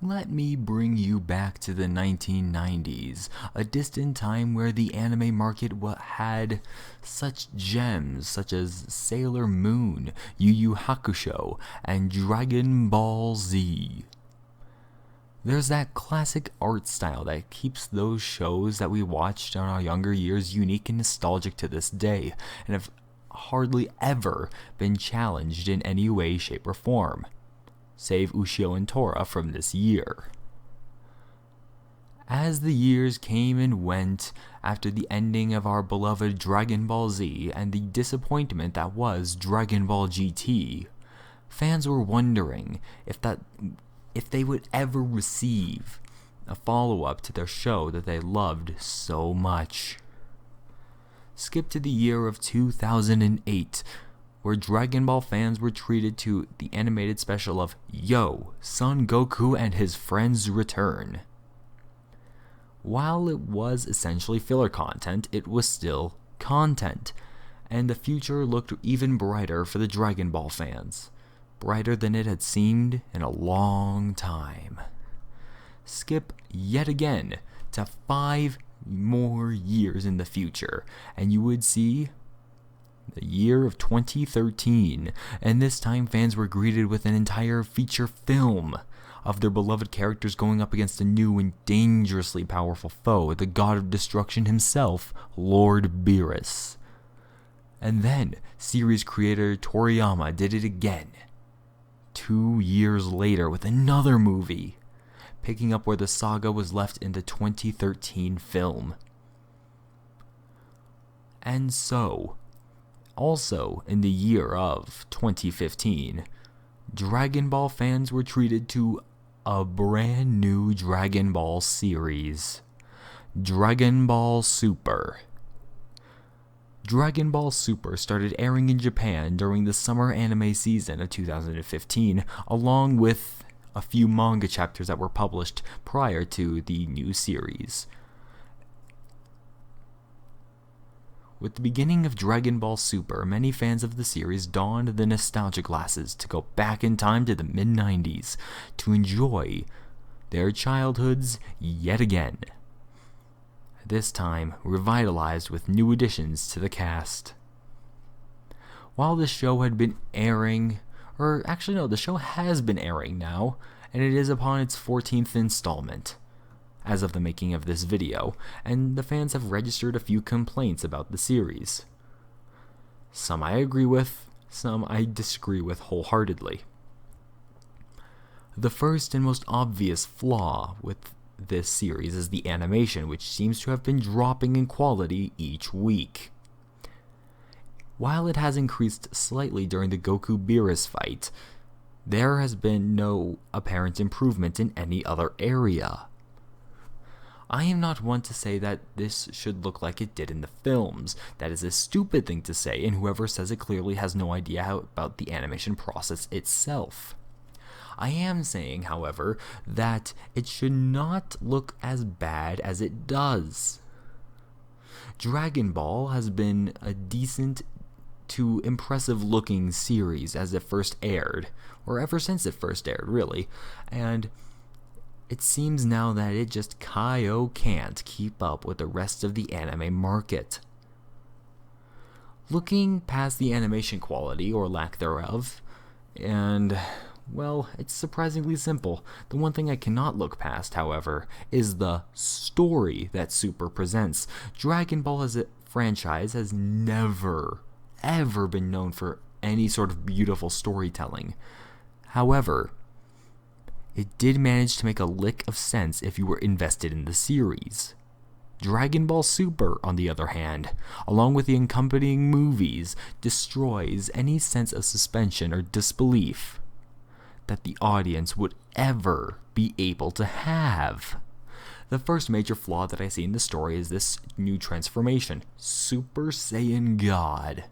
Let me bring you back to the 1990s, a distant time where the anime market had such gems such as Sailor Moon, Yu Yu Hakusho, and Dragon Ball Z. There's that classic art style that keeps those shows that we watched in our younger years unique and nostalgic to this day, and have hardly ever been challenged in any way, shape, or form, save Ushio and Tora from this year. As the years came and went after the ending of our beloved Dragon Ball Z and the disappointment that was Dragon Ball GT, fans were wondering if they would ever receive a follow-up to their show that they loved so much. Skip to the year of 2008, where Dragon Ball fans were treated to the animated special of Yo! Son Goku and His Friends Return. While it was essentially filler content, it was still content, and the future looked even brighter for the Dragon Ball fans. Brighter than it had seemed in a long time. Skip yet again to 5 more years in the future, and you would see the year of 2013, and this time fans were greeted with an entire feature film of their beloved characters going up against a new and dangerously powerful foe, the god of destruction himself, Lord Beerus. And then, series creator Toriyama did it again, 2 years later with another movie, picking up where the saga was left in the 2013 film. And so, also in the year of 2015, Dragon Ball fans were treated to a brand new Dragon Ball series, Dragon Ball Super. Dragon Ball Super started airing in Japan during the summer anime season of 2015, along with a few manga chapters that were published prior to the new series. With the beginning of Dragon Ball Super, many fans of the series donned the nostalgia glasses to go back in time to the mid-90s to enjoy their childhoods yet again. This time revitalized with new additions to the cast. While the show had been airing, the show has been airing now, and it is upon its 14th installment as of the making of this video, and the fans have registered a few complaints about the series. Some I agree with, some I disagree with wholeheartedly. The first and most obvious flaw with this series is the animation, which seems to have been dropping in quality each week. While it has increased slightly during the Goku Beerus fight, there has been no apparent improvement in any other area. I am not one to say that this should look like it did in the films. That is a stupid thing to say, and whoever says it clearly has no idea about the animation process itself. I am saying, however, that it should not look as bad as it does. Dragon Ball has been a decent to impressive looking series as it first aired, or ever since it first aired, really, and it seems now that it just can't keep up with the rest of the anime market. Looking past the animation quality, or lack thereof, and, well, it's surprisingly simple. The one thing I cannot look past, however, is the story that Super presents. Dragon Ball as a franchise has never, ever been known for any sort of beautiful storytelling. However, it did manage to make a lick of sense if you were invested in the series. Dragon Ball Super, on the other hand, along with the accompanying movies, destroys any sense of suspension or disbelief that the audience would ever be able to have. The first major flaw that I see in the story is this new transformation, Super Saiyan God.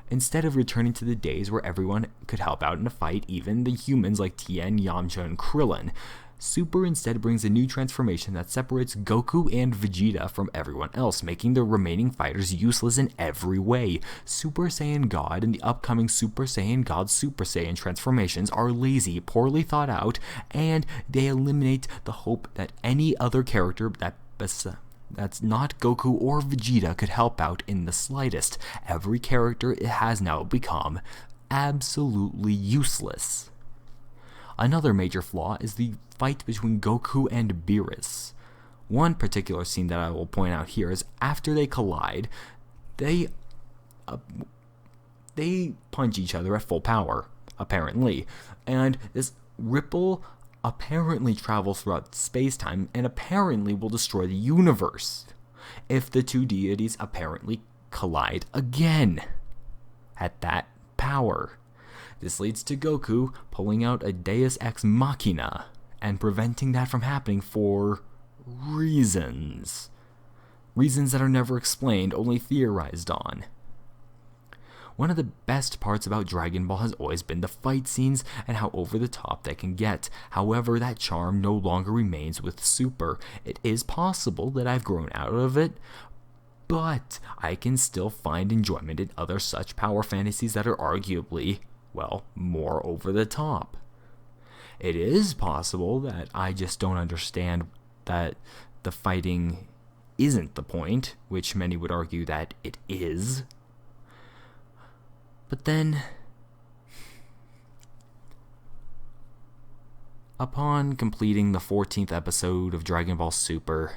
Instead of returning to the days where everyone could help out in a fight, even the humans like Tien, Yamcha, and Krillin, Super instead brings a new transformation that separates Goku and Vegeta from everyone else, making the remaining fighters useless in every way. Super Saiyan God and the upcoming Super Saiyan God Super Saiyan transformations are lazy, poorly thought out, and they eliminate the hope that any other character that's not Goku or Vegeta could help out in the slightest. Every character has now become absolutely useless. Another major flaw is the fight between Goku and Beerus. One particular scene that I will point out here is after they collide, they punch each other at full power, apparently, and this ripple apparently travels throughout space-time and apparently will destroy the universe if the two deities apparently collide again at that power. This leads to Goku pulling out a Deus Ex Machina and preventing that from happening for reasons. Reasons that are never explained, only theorized on. One of the best parts about Dragon Ball has always been the fight scenes and how over the top they can get. However, that charm no longer remains with Super. It is possible that I've grown out of it, but I can still find enjoyment in other such power fantasies that are arguably, well, more over the top. It is possible that I just don't understand that the fighting isn't the point, which many would argue that it is. But then, upon completing the 14th episode of Dragon Ball Super,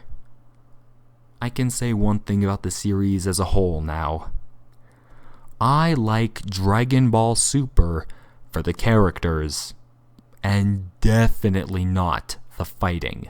I can say one thing about the series as a whole now. I like Dragon Ball Super for the characters, and definitely not the fighting.